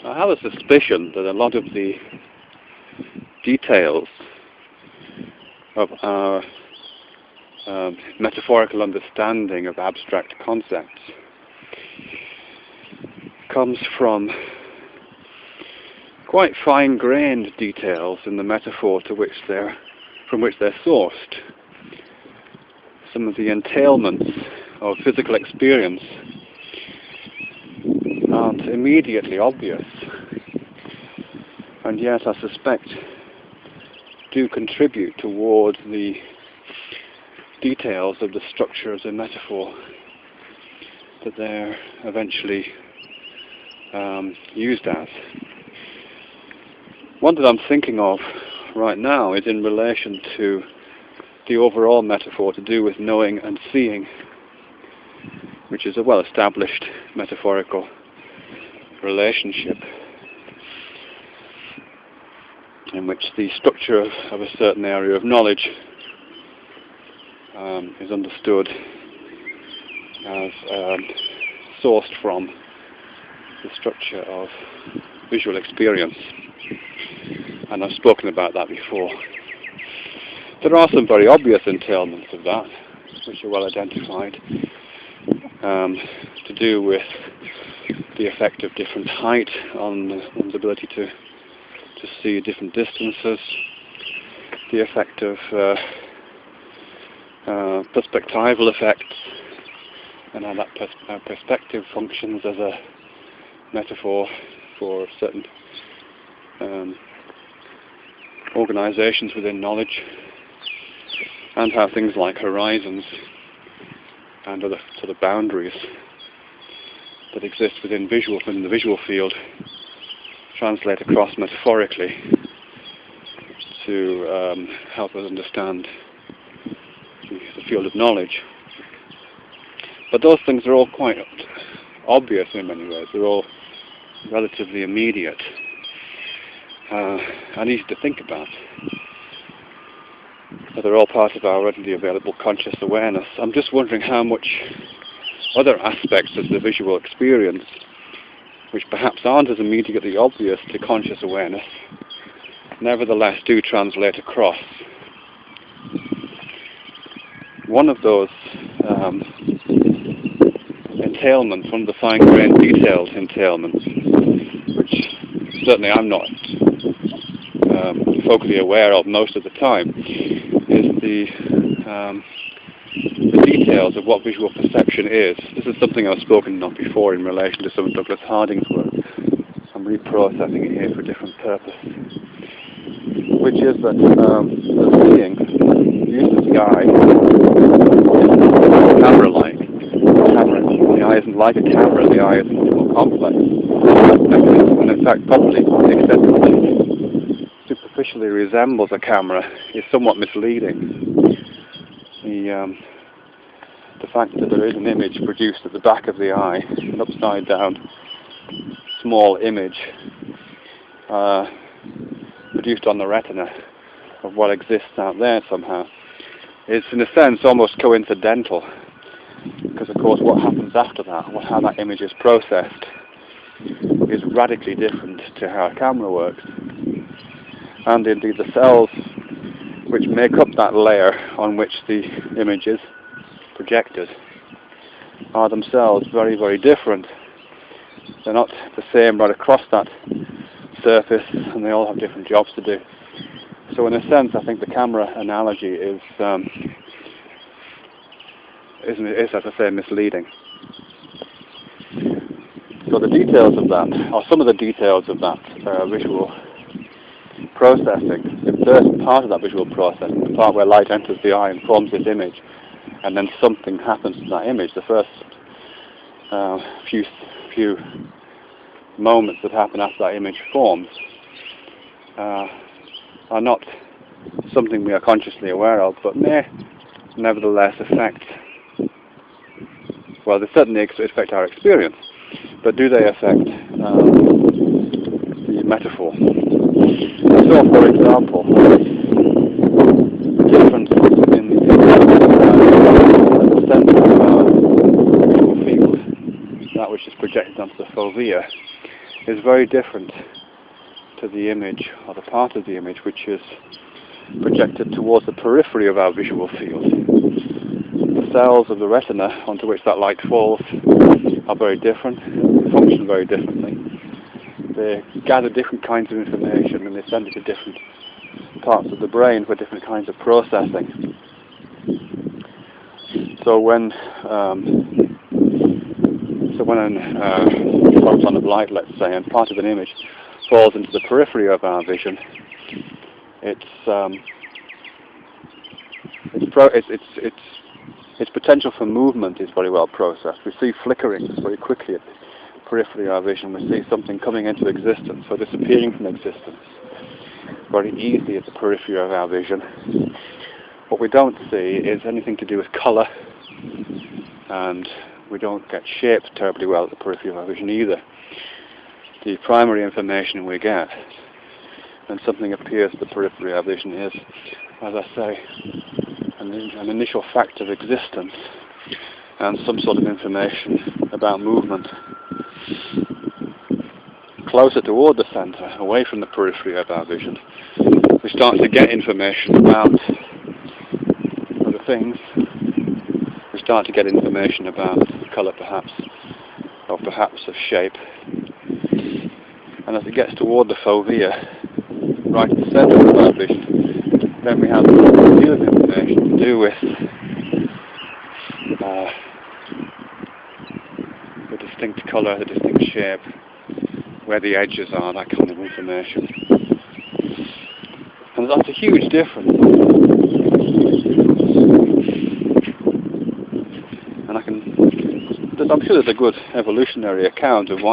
I have a suspicion that a lot of the details of our metaphorical understanding of abstract concepts comes from quite fine-grained details in the metaphor from which they're sourced. Some of the entailments of physical experience aren't immediately obvious, and yet I suspect do contribute towards the details of the structure of the metaphor that they're eventually used as. One that I'm thinking of right now is in relation to the overall metaphor to do with knowing and seeing, which is a well-established metaphorical relationship in which the structure of a certain area of knowledge is understood as sourced from the structure of visual experience. And I've spoken about that before. There are some very obvious entailments of that, which are well identified, to do with the effect of different height on one's ability to see different distances, the effect of perspectival effects, and how that perspective functions as a metaphor for certain organizations within knowledge, and how things like horizons and other sort of boundaries that exist within the visual field translate across metaphorically to help us understand the field of knowledge. But those things are all quite obvious in many ways. They're all relatively immediate and easy to think about. But they're all part of our readily available conscious awareness. I'm just wondering how much other aspects of the visual experience, which perhaps aren't as immediately obvious to conscious awareness, nevertheless do translate across. One of those entailments, one of the fine-grained detailed entailments, which certainly I'm not focally aware of most of the time, is the details of what visual perception is. This is something I've spoken of before in relation to some of Douglas Harding's work. I'm reprocessing it here for a different purpose, which is that the seeing uses the eye camera-like. The eye isn't like a camera, the eye is much more complex. And in fact, probably to the extent that it superficially resembles a camera is somewhat misleading. The fact that there is an image produced at the back of the eye, an upside down small image produced on the retina of what exists out there somehow, is in a sense almost coincidental, because of course what happens after that, how that image is processed, is radically different to how a camera works. And indeed the cells which make up that layer on which the image is projected are themselves very, very different. They're not the same right across that surface, and they all have different jobs to do. So in a sense, I think the camera analogy is as I say, misleading. So the details of that, or some of the details of that visual processing, the first part of that visual processing, the part where light enters the eye and forms this image, and then something happens to that image, the first few moments that happen after that image forms are not something we are consciously aware of, but may nevertheless affect, well, they certainly affect our experience, but do they affect the metaphor? So, for example, the difference in the center of our visual field, that which is projected onto the fovea, is very different to the image, or the part of the image which is projected towards the periphery of our visual field. The cells of the retina onto which that light falls are very different, function very differently. They gather different kinds of information and they send it to different parts of the brain for different kinds of processing. So when a photon of light, let's say, and part of an image falls into the periphery of our vision, its potential for movement is very well processed. We see flickerings very quickly at the periphery of our vision. We see something coming into existence or disappearing from existence very easily at the periphery of our vision. What we don't see is anything to do with colour, and we don't get shapes terribly well at the periphery of our vision either. The primary information we get when something appears at the periphery of our vision is, as I say, an initial fact of existence and some sort of information about movement. Closer toward the centre, away from the periphery of our vision, we start to get information about other things. We start to get information about colour perhaps, or perhaps of shape. And as it gets toward the fovea, right at the centre of our vision, then we have a deal of information to do with the distinct colour, the distinct shape, where the edges are, that kind of information. And that's a huge difference. And I'm sure there's a good evolutionary account of why